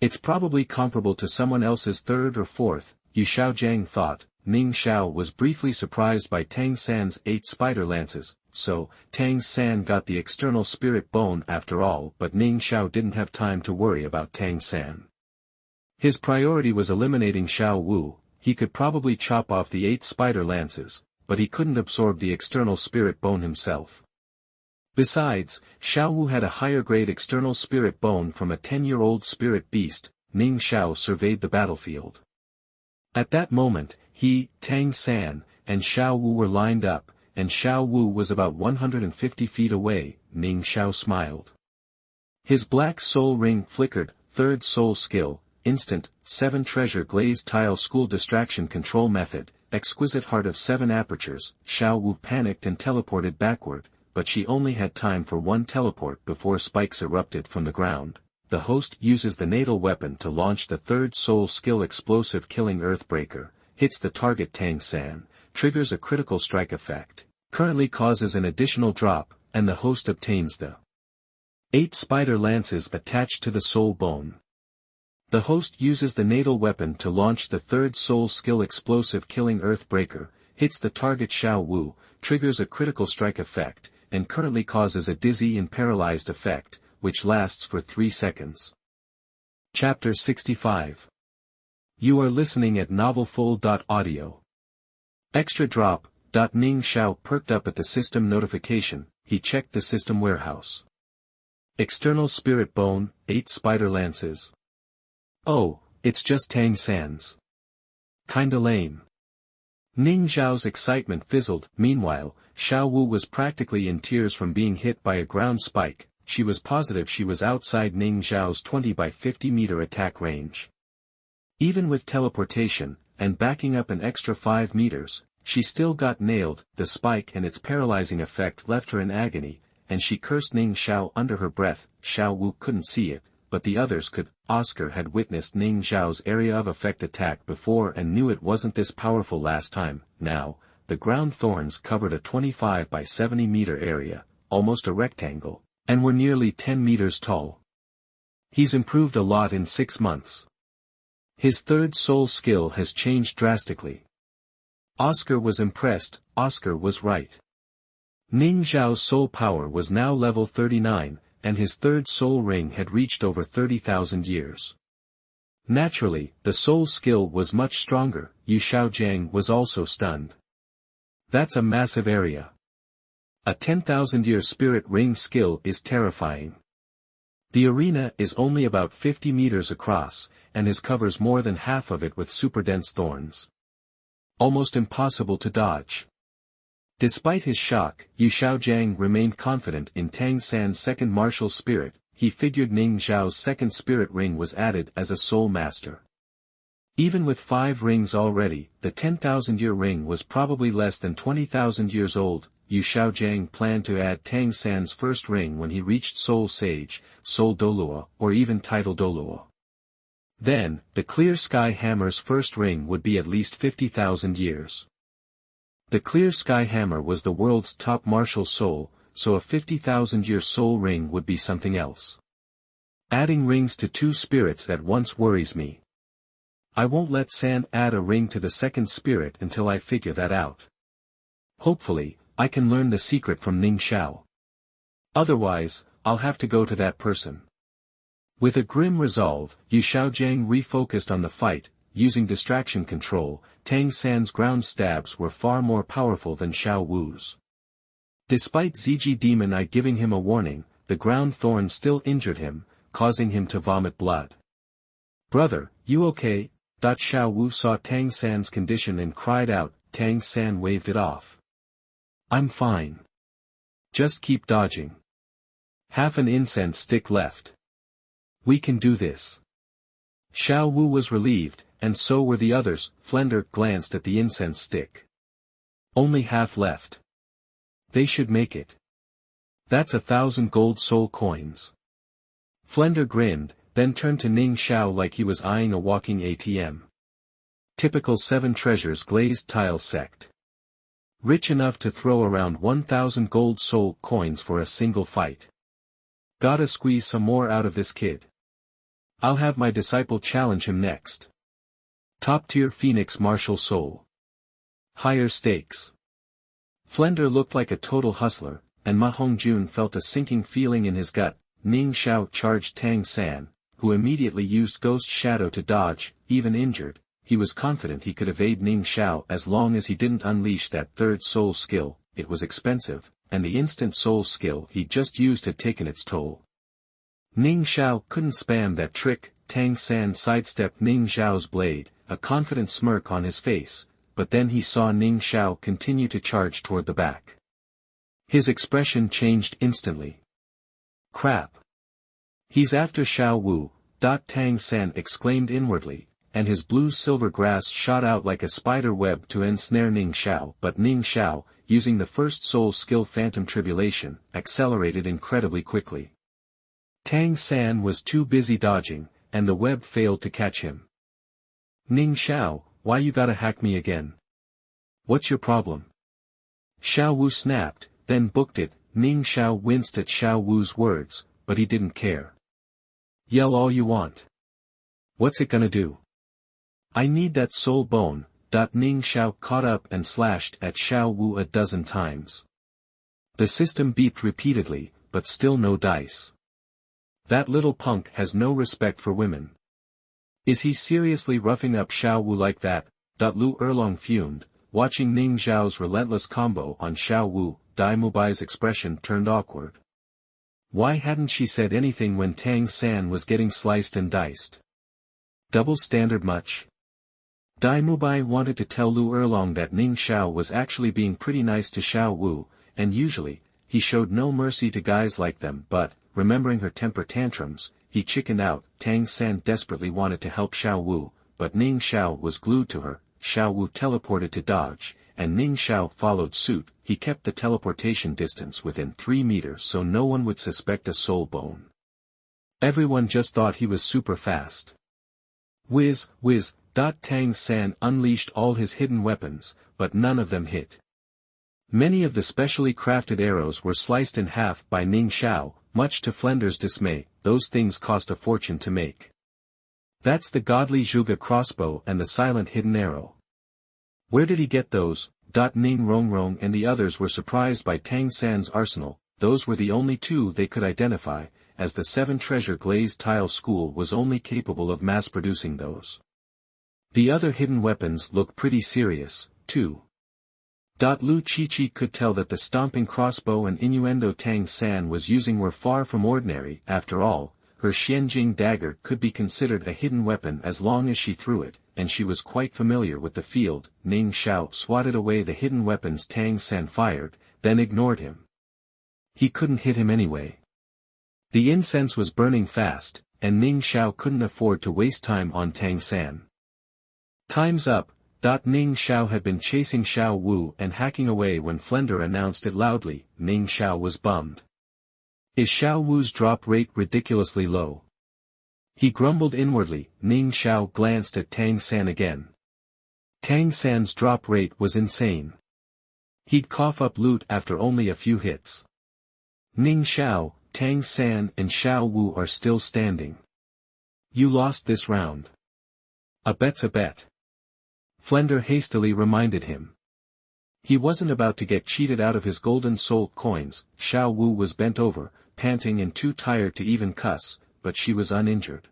It's probably comparable to someone else's third or fourth, Yu Xiaogang thought. Ning Xiao was briefly surprised by Tang San's 8 spider lances, so, Tang San got the external spirit bone after all, but Ning Xiao didn't have time to worry about Tang San. His priority was eliminating Xiao Wu. He could probably chop off the 8 spider lances, but he couldn't absorb the external spirit bone himself. Besides, Xiao Wu had a higher-grade external spirit bone from a 10-year-old spirit beast. Ning Xiao surveyed the battlefield. At that moment, he, Tang San, and Xiao Wu were lined up, and Xiao Wu was about 150 feet away. Ning Xiao smiled. His black soul ring flickered. Third soul skill, instant, 7 treasure glazed tile school distraction control method, exquisite heart of 7 apertures. Xiao Wu panicked and teleported backward, but she only had time for 1 teleport before spikes erupted from the ground. The host uses the natal weapon to launch the third soul skill explosive killing earthbreaker, hits the target Tang San, triggers a critical strike effect, currently causes an additional drop, and the host obtains the 8 spider lances attached to the soul bone. The host uses the natal weapon to launch the third soul skill explosive killing earthbreaker, hits the target Xiao Wu, triggers a critical strike effect, and currently causes a dizzy and paralyzed effect, which lasts for 3 seconds. Chapter 65. You are listening at novelfull.audio. Extra drop. Ning Xiao perked up at the system notification. He checked the system warehouse. External spirit bone, 8 spider lances. Oh, it's just Tang San's. Kinda lame. Ning Xiao's excitement fizzled. Meanwhile, Xiao Wu was practically in tears from being hit by a ground spike. She was positive she was outside Ning Xiao's 20 by 50 meter attack range. Even with teleportation, and backing up an extra 5 meters, she still got nailed. The spike and its paralyzing effect left her in agony, and she cursed Ning Xiao under her breath. Xiao Wu couldn't see it, but the others could. Oscar had witnessed Ning Xiao's area of effect attack before and knew it wasn't this powerful last time. Now, the ground thorns covered a 25 by 70 meter area, almost a rectangle, and were nearly 10 meters tall. He's improved a lot in 6 months. His third soul skill has changed drastically. Oscar was impressed. Oscar was right. Ning Xiao's soul power was now level 39, and his third soul ring had reached over 30,000 years. Naturally, the soul skill was much stronger. Yu Xiaogang was also stunned. That's a massive area. A 10,000-year spirit ring skill is terrifying. The arena is only about 50 meters across, and his covers more than half of it with super dense thorns. Almost impossible to dodge. Despite his shock, Yu Xiaogang remained confident in Tang San's second martial spirit. He figured Ning Xiao's second spirit ring was added as a soul master. Even with 5 rings already, the 10,000-year ring was probably less than 20,000 years old. Yu Xiaogang planned to add Tang San's first ring when he reached Soul Sage, Soul Douluo, or even Title Douluo. Then, the Clear Sky Hammer's first ring would be at least 50,000 years. The Clear Sky Hammer was the world's top martial soul, so a 50,000-year soul ring would be something else. Adding rings to two spirits at once worries me. I won't let San add a ring to the second spirit until I figure that out. Hopefully, I can learn the secret from Ning Xiao. Otherwise, I'll have to go to that person. With a grim resolve, Yu Xiaogang refocused on the fight. Using distraction control, Tang San's ground stabs were far more powerful than Xiao Wu's. Despite Ziji Demon Eye giving him a warning, the ground thorn still injured him, causing him to vomit blood. "Brother, you okay?" Xiao Wu saw Tang San's condition and cried out. Tang San waved it off. "I'm fine. Just keep dodging. Half an incense stick left. We can do this." Xiao Wu was relieved, and so were the others. Flender glanced at the incense stick. "Only half left. They should make it. That's 1,000 gold soul coins." Flender grinned, then turned to Ning Xiao like he was eyeing a walking ATM. Typical Seven Treasures glazed tile sect. Rich enough to throw around 1,000 gold soul coins for a single fight. Gotta squeeze some more out of this kid. I'll have my disciple challenge him next. Top-tier Phoenix martial soul. Higher stakes. Flender looked like a total hustler, and Ma Hongjun felt a sinking feeling in his gut. Ning Xiao charged Tang San, who immediately used Ghost Shadow to dodge. Even injured, he was confident he could evade Ning Xiao as long as he didn't unleash that third soul skill. It was expensive, and the instant soul skill he just used had taken its toll. Ning Xiao couldn't spam that trick. Tang San sidestepped Ning Xiao's blade, a confident smirk on his face, but then he saw Ning Xiao continue to charge toward the back. His expression changed instantly. "Crap. He's after Xiao Wu," Tang San exclaimed inwardly, and his blue-silver grass shot out like a spider web to ensnare Ning Xiao. But Ning Xiao, using the first soul skill Phantom Tribulation, accelerated incredibly quickly. Tang San was too busy dodging, and the web failed to catch him. "Ning Xiao, why you gotta hack me again? What's your problem?" Xiao Wu snapped, then booked it. Ning Xiao winced at Xiao Wu's words, but he didn't care. "Yell all you want. What's it gonna do? I need that soul bone." Ning Xiao caught up and slashed at Xiao Wu a dozen times. The system beeped repeatedly, but still no dice. That little punk has no respect for women. Is he seriously roughing up Xiao Wu like that? Lu Erlong fumed, watching Ning Xiao's relentless combo on Xiao Wu. Dai Mubai's expression turned awkward. Why hadn't she said anything when Tang San was getting sliced and diced? Double standard much? Dai Mubai wanted to tell Lu Erlong that Ning Xiao was actually being pretty nice to Xiao Wu, and usually, he showed no mercy to guys like them, but, remembering her temper tantrums, he chickened out. Tang San desperately wanted to help Xiao Wu, but Ning Xiao was glued to her. Xiao Wu teleported to dodge, and Ning Xiao followed suit. He kept the teleportation distance within 3 meters so no one would suspect a soul bone. Everyone just thought he was super fast. Whiz, whiz. Tang San unleashed all his hidden weapons, but none of them hit. Many of the specially crafted arrows were sliced in half by Ning Xiao, much to Flender's dismay. Those things cost a fortune to make. That's the godly Zhuge crossbow and the silent hidden arrow. Where did he get those? Ning Rongrong and the others were surprised by Tang San's arsenal. Those were the only two they could identify, as the Seven Treasure glazed tile school was only capable of mass-producing those. The other hidden weapons looked pretty serious, too. Lu Qiqi could tell that the stomping crossbow and innuendo Tang San was using were far from ordinary. After all, her Xianjing dagger could be considered a hidden weapon as long as she threw it, and she was quite familiar with the field. Ning Xiao swatted away the hidden weapons Tang San fired, then ignored him. He couldn't hit him anyway. The incense was burning fast, and Ning Xiao couldn't afford to waste time on Tang San. Time's up. Ning Xiao had been chasing Xiao Wu and hacking away when Flender announced it loudly. Ning Xiao was bummed. Is Xiao Wu's drop rate ridiculously low? He grumbled inwardly. Ning Xiao glanced at Tang San again. Tang San's drop rate was insane. He'd cough up loot after only a few hits. Ning Xiao, Tang San and Xiao Wu are still standing. You lost this round. A bet's a bet. Flender hastily reminded him. He wasn't about to get cheated out of his golden soul coins. Xiao Wu was bent over, panting and too tired to even cuss, but she was uninjured.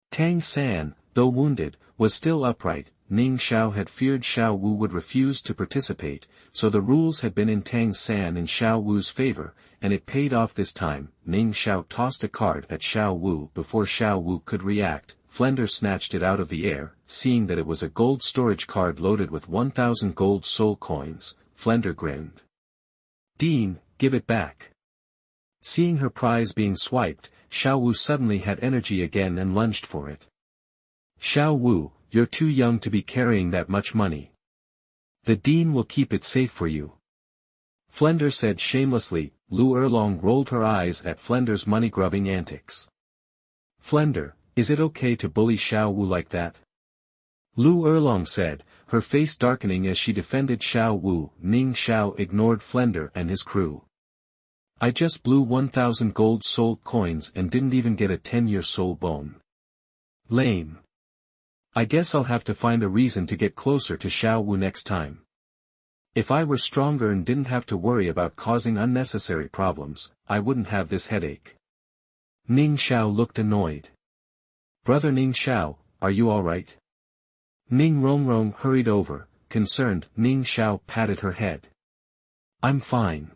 Tang San, though wounded, was still upright. Ning Xiao had feared Xiao Wu would refuse to participate, so the rules had been in Tang San and Xiao Wu's favor, and it paid off this time. Ning Xiao tossed a card at Xiao Wu before Xiao Wu could react. Flender snatched it out of the air, seeing that it was a gold storage card loaded with 1,000 gold soul coins. Flender grinned. Dean, give it back. Seeing her prize being swiped, Xiao Wu suddenly had energy again and lunged for it. Xiao Wu, you're too young to be carrying that much money. The Dean will keep it safe for you. Flender said shamelessly. Lu Erlong rolled her eyes at Flender's money-grubbing antics. Flender, is it okay to bully Xiao Wu like that? Lu Erlong said, her face darkening as she defended Xiao Wu. Ning Xiao ignored Flender and his crew. I just blew 1,000 gold soul coins and didn't even get a 10-year soul bone. Lame. I guess I'll have to find a reason to get closer to Xiao Wu next time. If I were stronger and didn't have to worry about causing unnecessary problems, I wouldn't have this headache. Ning Xiao looked annoyed. Brother Ning Xiao, are you alright? Ning Rongrong hurried over, concerned. Ning Xiao patted her head. I'm fine.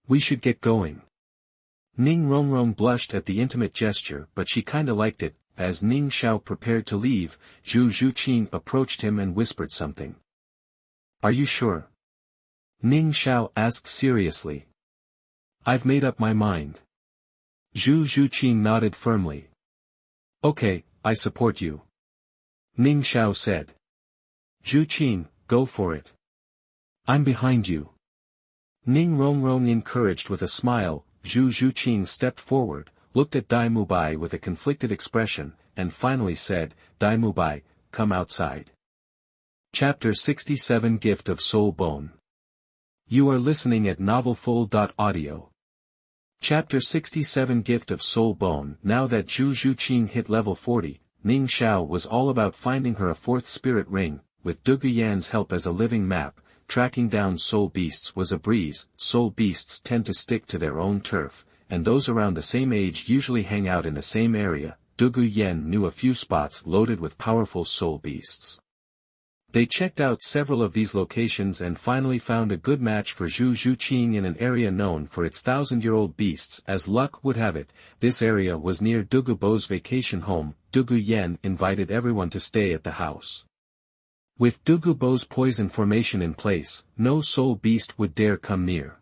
We should get going. Ning Rongrong blushed at the intimate gesture, but she kinda liked it. As Ning Xiao prepared to leave, Zhu Zhuqing approached him and whispered something. Are you sure? Ning Xiao asked seriously. I've made up my mind. Zhu Zhuqing nodded firmly. Okay, I support you. Ning Xiao said. Zhuqing, go for it. I'm behind you. Ning Rongrong encouraged with a smile. Zhu Zhuqing stepped forward, looked at Dai Mubai with a conflicted expression, and finally said, Dai Mubai, come outside. Chapter 67 Gift of Soul Bone. You are listening at novelfull.audio. Chapter 67 Gift of Soul Bone. Now that Zhu Zhuqing hit level 40, Ning Xiao was all about finding her a fourth spirit ring. With Dugu Yan's help as a living map, tracking down soul beasts was a breeze. Soul beasts tend to stick to their own turf, and those around the same age usually hang out in the same area. Dugu Yan knew a few spots loaded with powerful soul beasts. They checked out several of these locations and finally found a good match for Zhu Zhuqing in an area known for its 1,000-year-old beasts. As luck would have it, this area was near Dugu Bo's vacation home. Dugu Yan invited everyone to stay at the house. With Dugu Bo's poison formation in place, no soul beast would dare come near.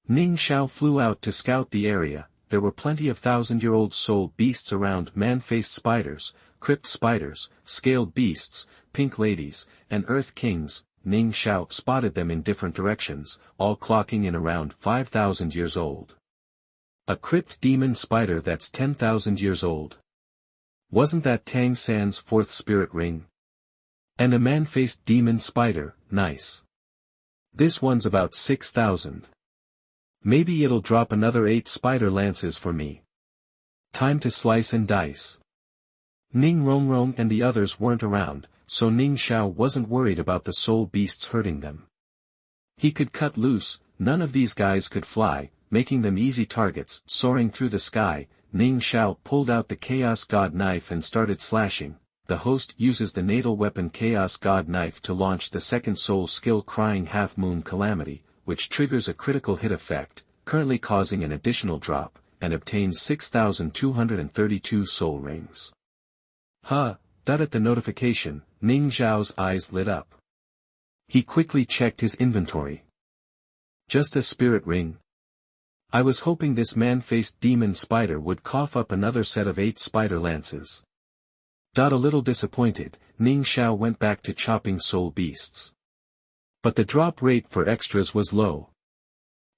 Ning Xiao flew out to scout the area. There were plenty of 1,000-year-old soul beasts around. Man-faced spiders, crypt spiders, scaled beasts, pink ladies, and earth kings. Ning Xiao spotted them in different directions, all clocking in around 5,000 years old. A crypt demon spider that's 10,000 years old. Wasn't that Tang San's fourth spirit ring? And a man-faced demon spider, nice. This one's about 6,000. Maybe it'll drop another 8 spider lances for me. Time to slice and dice. Ning Rongrong and the others weren't around, so Ning Xiao wasn't worried about the soul beasts hurting them. He could cut loose. None of these guys could fly, making them easy targets. Soaring through the sky, Ning Xiao pulled out the Chaos God knife and started slashing. The host uses the natal weapon Chaos God knife to launch the second soul skill Crying Half-Moon Calamity, which triggers a critical hit effect, currently causing an additional drop, and obtains 6,232 soul rings. Huh, that at the notification, Ning Xiao's eyes lit up. He quickly checked his inventory. Just a spirit ring? I was hoping this man-faced demon spider would cough up another set of 8 spider lances. A little disappointed, Ning Xiao went back to chopping soul beasts. But the drop rate for extras was low.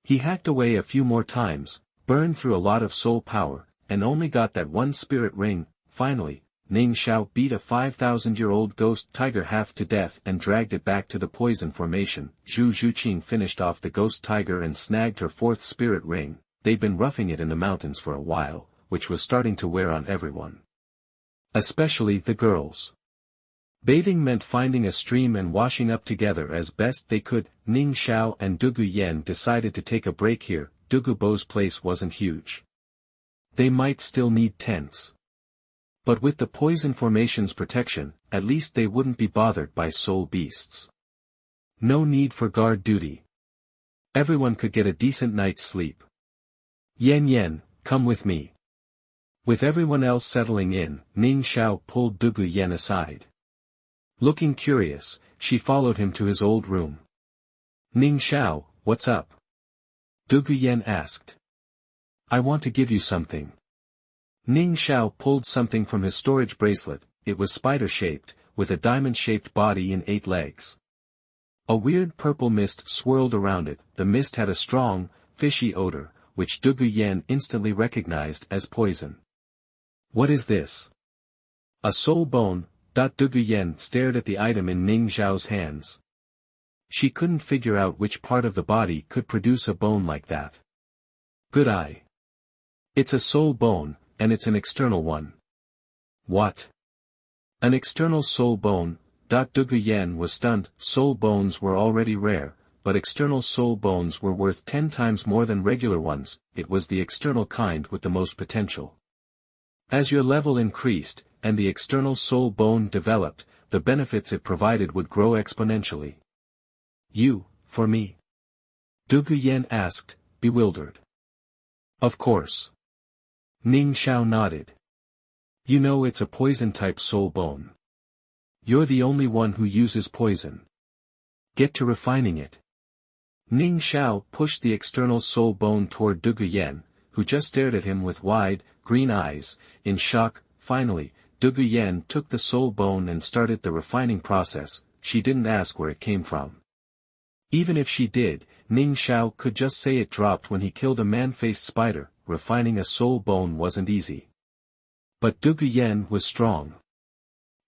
He hacked away a few more times, burned through a lot of soul power, and only got that one spirit ring. Finally, Ning Xiao beat a 5,000-year-old ghost tiger half to death and dragged it back to the poison formation. Zhu Zhuqing finished off the ghost tiger and snagged her fourth spirit ring. they'd been roughing it in the mountains for a while, which was starting to wear on everyone. Especially the girls. Bathing meant finding a stream and washing up together as best they could. Ning Xiao and Dugu Yen decided to take a break here. Dugu Bo's place wasn't huge. They might still need tents. But with the poison formation's protection, at least they wouldn't be bothered by soul beasts. No need for guard duty. Everyone could get a decent night's sleep. Yen, come with me. With everyone else settling in, Ning Xiao pulled Dugu Yen aside. Looking curious, she followed him to his old room. Ning Xiao, what's up? Dugu Yen asked. I want to give you something. Ning Xiao pulled something from his storage bracelet. It was spider-shaped, with a diamond-shaped body and 8 legs. A weird purple mist swirled around it. The mist had a strong, fishy odor, which Dugu Yen instantly recognized as poison. What is this? A soul bone. Dugu Yen stared at the item in Ning Xiao's hands. She couldn't figure out which part of the body could produce a bone like that. Good eye. It's a soul bone, and it's an external one. What? An external soul bone? Dugu Yen was stunned. Soul bones were already rare, but external soul bones were worth 10 times more than regular ones. It was the external kind with the most potential. As your level increased, and the external soul bone developed, the benefits it provided would grow exponentially. For me? Dugu Yen asked, bewildered. Of course. Ning Xiao nodded. You know it's a poison-type soul bone. You're the only one who uses poison. Get to refining it. Ning Xiao pushed the external soul bone toward Dugu Yen, who just stared at him with wide, green eyes, in shock. Finally, Dugu Yen took the soul bone and started the refining process. She didn't ask where it came from. Even if she did, Ning Xiao could just say it dropped when he killed a man-faced spider. Refining a soul bone wasn't easy. But Dugu Yen was strong.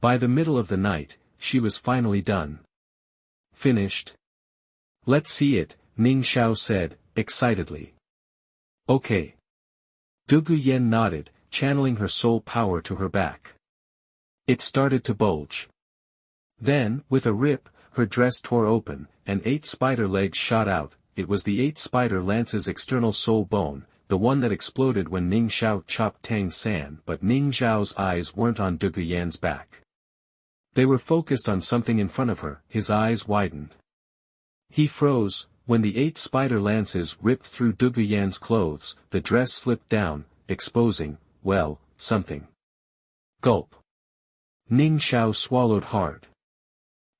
By the middle of the night, she was finally done. Finished? Let's see it, Ning Xiao said, excitedly. Okay. Dugu Yen nodded, channeling her soul power to her back. It started to bulge. Then, with a rip, her dress tore open, and 8 spider legs shot out. It was the 8 spider lance's external soul bone, the one that exploded when Ning Xiao chopped Tang San. But Ning Xiao's eyes weren't on Dugu Yen's back. They were focused on something in front of her. His eyes widened. He froze. When the 8 spider lances ripped through Dugu Yen's clothes, the dress slipped down, exposing, well, something. Gulp. Ning Xiao swallowed hard.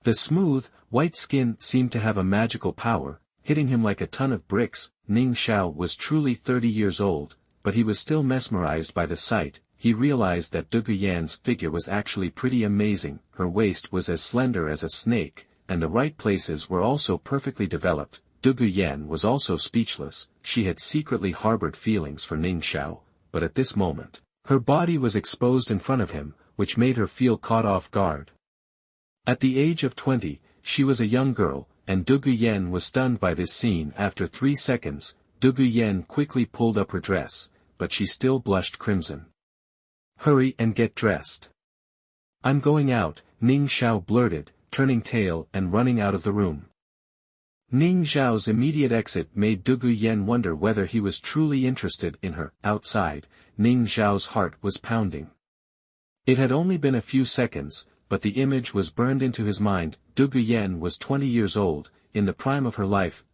The smooth, white skin seemed to have a magical power, hitting him like a ton of bricks. Ning Xiao was truly 30 years old, but he was still mesmerized by the sight. He realized that Dugu Yan's figure was actually pretty amazing. Her waist was as slender as a snake, and the right places were also perfectly developed. Dugu Yan was also speechless. She had secretly harbored feelings for Ning Xiao, but at this moment, her body was exposed in front of him, which made her feel caught off guard. At the age of 20, she was a young girl, and Dugu Yen was stunned by this scene. After 3 seconds, Dugu Yen quickly pulled up her dress, but she still blushed crimson. Hurry and get dressed. I'm going out, Ning Xiao blurted, turning tail and running out of the room. Ning Xiao's immediate exit made Dugu Yen wonder whether he was truly interested in her. Outside, Ning Xiao's heart was pounding. It had only been a few seconds, but the image was burned into his mind. Dugu Yen was 20 years old, in the prime of her life,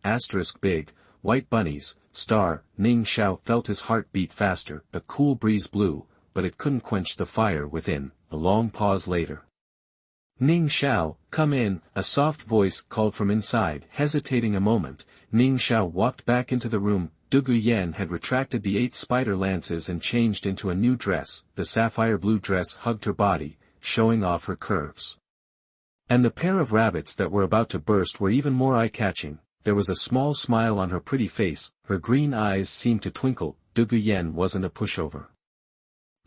big, white bunnies, star. Ning Xiao felt his heart beat faster. A cool breeze blew, but it couldn't quench the fire within. A long pause later. Ning Xiao, come in, a soft voice called from inside. Hesitating a moment, Ning Xiao walked back into the room. Dugu Yen had retracted the 8 spider lances and changed into a new dress. The sapphire blue dress hugged her body, showing off her curves. And the pair of rabbits that were about to burst were even more eye-catching. There was a small smile on her pretty face, her green eyes seemed to twinkle. Dugu Yen wasn't a pushover.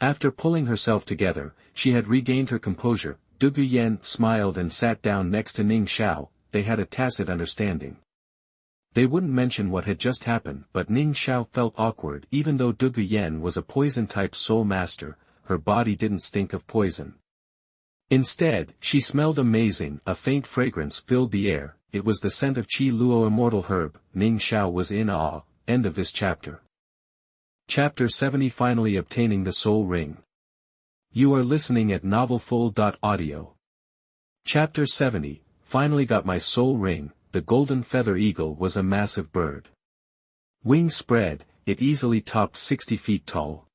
After pulling herself together, she had regained her composure. Dugu Yen smiled and sat down next to Ning Xiao. They had a tacit understanding. They wouldn't mention what had just happened, but Ning Xiao felt awkward. Even though Du Guyan was a poison-type soul master, her body didn't stink of poison. Instead, she smelled amazing. A faint fragrance filled the air. It was the scent of Qi Luo immortal herb. Ning Xiao was in awe. End of this chapter. Chapter 70 Finally obtaining the soul ring. You are listening at novelfull.audio. Chapter 70, Finally got my soul ring. The golden feather eagle was a massive bird. Wings spread, it easily topped 60 feet tall.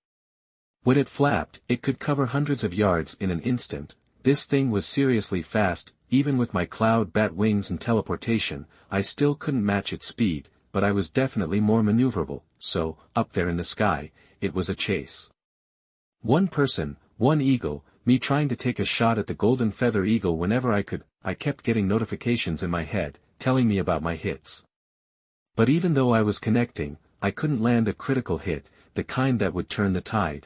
When it flapped, it could cover hundreds of yards in an instant. This thing was seriously fast. Even with my cloud bat wings and teleportation, I still couldn't match its speed, but I was definitely more maneuverable, so, up there in the sky, it was a chase. One person, one eagle, me trying to take a shot at the golden feather eagle whenever I could. I kept getting notifications in my head, telling me about my hits. But even though I was connecting, I couldn't land a critical hit, the kind that would turn the tide.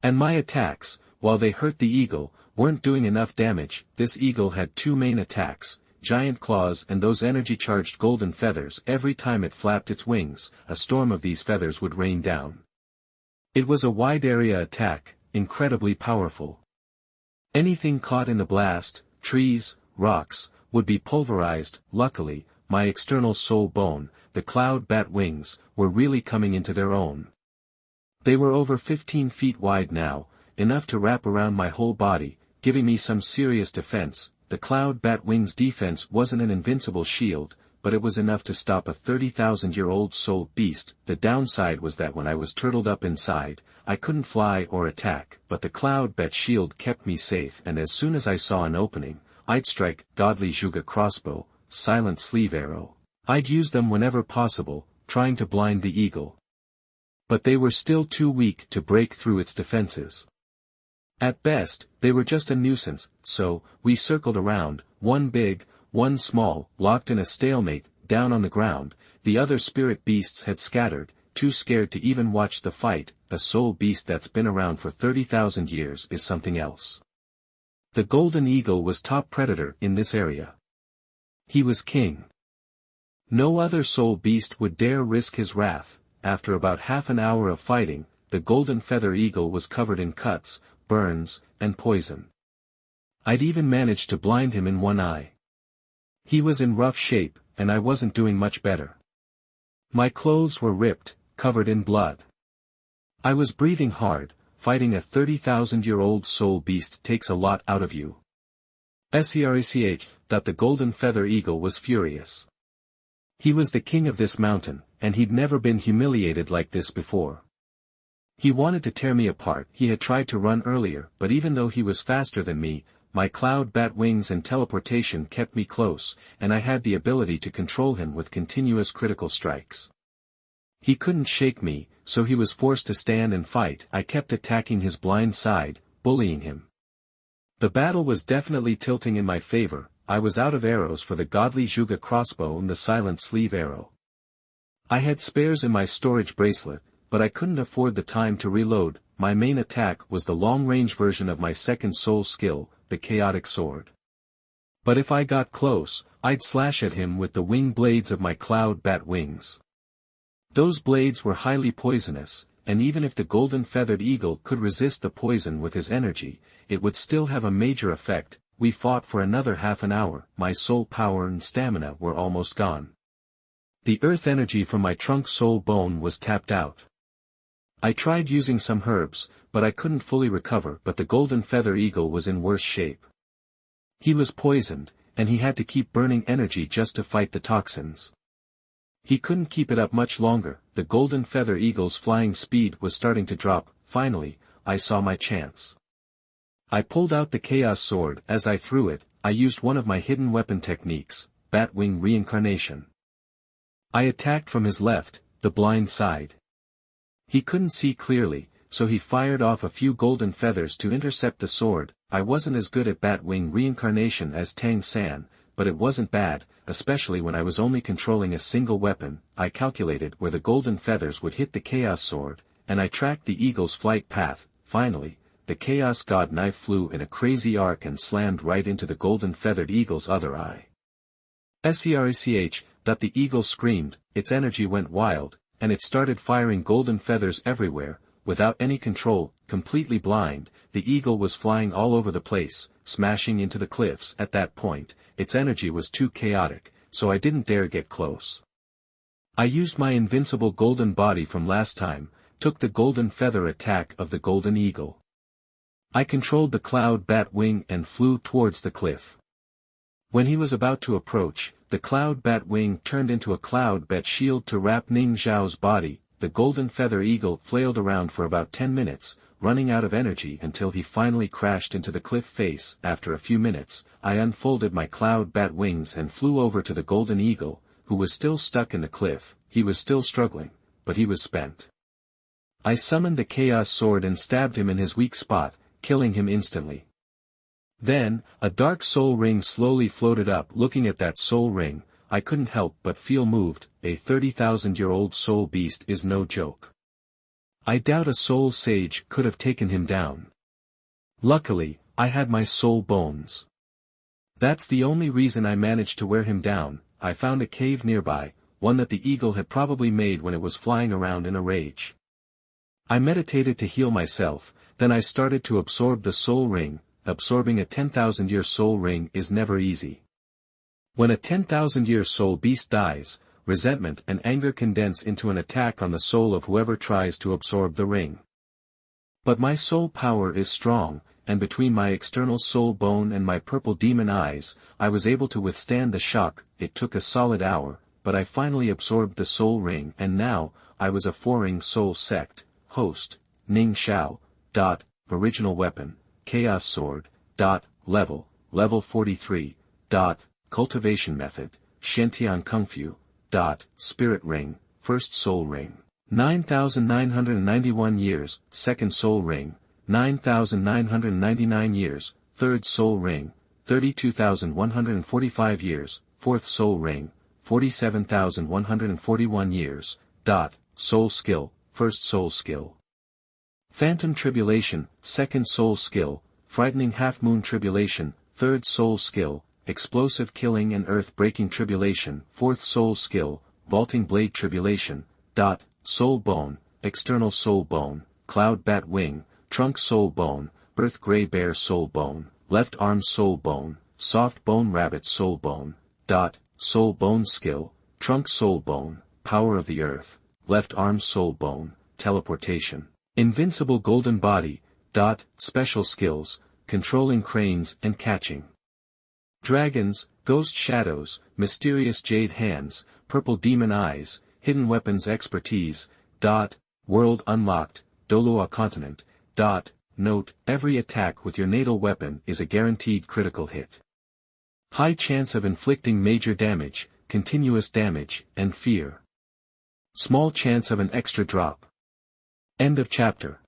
And my attacks, while they hurt the eagle, weren't doing enough damage. This eagle had two main attacks, giant claws and those energy-charged golden feathers. Every time it flapped its wings, a storm of these feathers would rain down. It was a wide-area attack, incredibly powerful. Anything caught in the blast, trees, rocks, would be pulverized. Luckily, my external soul bone, the cloud bat wings, were really coming into their own. They were over 15 feet wide now, enough to wrap around my whole body, giving me some serious defense. The cloud bat wings defense wasn't an invincible shield, but it was enough to stop a 30,000-year-old soul beast. The downside was that when I was turtled up inside, I couldn't fly or attack, but the cloud bat shield kept me safe, and as soon as I saw an opening, I'd strike. Godly Zhuge crossbow, silent sleeve arrow. I'd use them whenever possible, trying to blind the eagle. But they were still too weak to break through its defenses. At best, they were just a nuisance, so, we circled around, one big, one small, locked in a stalemate, down on the ground. The other spirit beasts had scattered, too scared to even watch the fight. A soul beast that's been around for 30,000 years is something else. The golden eagle was top predator in this area. He was king. No other soul beast would dare risk his wrath. After about half an hour of fighting, the golden feather eagle was covered in cuts, burns, and poison. I'd even managed to blind him in one eye. He was in rough shape, and I wasn't doing much better. My clothes were ripped, covered in blood. I was breathing hard. Fighting a 30,000-year-old soul beast takes a lot out of you. Srech, that the golden feather eagle was furious. He was the king of this mountain, and he'd never been humiliated like this before. He wanted to tear me apart. He had tried to run earlier, but even though he was faster than me, my cloud bat wings and teleportation kept me close, and I had the ability to control him with continuous critical strikes. He couldn't shake me, so he was forced to stand and fight. I kept attacking his blind side, bullying him. The battle was definitely tilting in my favor. I was out of arrows for the godly Zhuge crossbow and the silent sleeve arrow. I had spares in my storage bracelet, but I couldn't afford the time to reload. My main attack was the long-range version of my second soul skill, the chaotic sword. But if I got close, I'd slash at him with the wing blades of my cloud bat wings. Those blades were highly poisonous, and even if the golden-feathered eagle could resist the poison with his energy, it would still have a major effect. We fought for another half an hour. My soul power and stamina were almost gone. The earth energy from my trunk soul bone was tapped out. I tried using some herbs, but I couldn't fully recover. But the golden feather eagle was in worse shape. He was poisoned, and he had to keep burning energy just to fight the toxins. He couldn't keep it up much longer. The golden feather eagle's flying speed was starting to drop. Finally, I saw my chance. I pulled out the chaos sword. As I threw it, I used one of my hidden weapon techniques, Batwing Reincarnation. I attacked from his left, the blind side. He couldn't see clearly, so he fired off a few golden feathers to intercept the sword. I wasn't as good at Batwing Reincarnation as Tang San, but it wasn't bad, especially when I was only controlling a single weapon. I calculated where the golden feathers would hit the chaos sword, and I tracked the eagle's flight path. Finally, the chaos god knife flew in a crazy arc and slammed right into the golden feathered eagle's other eye. Srech, that the eagle screamed, its energy went wild, and it started firing golden feathers everywhere, without any control, completely blind. The eagle was flying all over the place, smashing into the cliffs. At that point, its energy was too chaotic, so I didn't dare get close. I used my invincible golden body from last time, took the golden feather attack of the golden eagle. I controlled the cloud bat wing and flew towards the cliff. When he was about to approach, the cloud bat wing turned into a cloud bat shield to wrap Ning Xiao's body. The golden feather eagle flailed around for about 10 minutes, running out of energy until he finally crashed into the cliff face. After a few minutes, I unfolded my cloud bat wings and flew over to the golden eagle, who was still stuck in the cliff. He was still struggling, but he was spent. I summoned the chaos sword and stabbed him in his weak spot, killing him instantly. Then, a dark soul ring slowly floated up. Looking at that soul ring, I couldn't help but feel moved. A 30,000-year-old soul beast is no joke. I doubt a soul sage could have taken him down. Luckily, I had my soul bones. That's the only reason I managed to wear him down. I found a cave nearby, one that the eagle had probably made when it was flying around in a rage. I meditated to heal myself, then I started to absorb the soul ring. Absorbing a 10,000-year soul ring is never easy. When a 10,000-year soul beast dies, resentment and anger condense into an attack on the soul of whoever tries to absorb the ring. But my soul power is strong, and between my external soul bone and my purple demon eyes, I was able to withstand the shock. It took a solid hour, but I finally absorbed the soul ring, and now, I was a four-ring soul sect. Host, Ning Xiao. Original weapon, Chaos Sword. Level 43. Cultivation method, Shantian Kung Fu. Spirit Ring, First Soul Ring. 9,991 years, Second Soul Ring. 9,999 years, Third Soul Ring. 32,145 years, Fourth Soul Ring. 47,141 years. Soul Skill, First Soul Skill. Phantom Tribulation, Second Soul Skill. Frightening Half-Moon Tribulation, Third Soul Skill. Explosive Killing and Earth-Breaking Tribulation, Fourth Soul Skill. Vaulting Blade Tribulation. Soul Bone, External Soul Bone. Cloud Bat Wing, Trunk Soul Bone. Earth Gray Bear Soul Bone. Left Arm Soul Bone. Soft Bone Rabbit Soul Bone. Soul Bone Skill, Trunk Soul Bone. Power of the Earth. Left Arm Soul Bone. Teleportation. Invincible Golden Body. Special Skills, Controlling Cranes and Catching Dragons, Ghost Shadows, Mysterious Jade Hands, Purple Demon Eyes, Hidden Weapons Expertise. World Unlocked, Douluo Continent. Note, every attack with your natal weapon is a guaranteed critical hit. High chance of inflicting major damage, continuous damage, and fear. Small chance of an extra drop. End of chapter.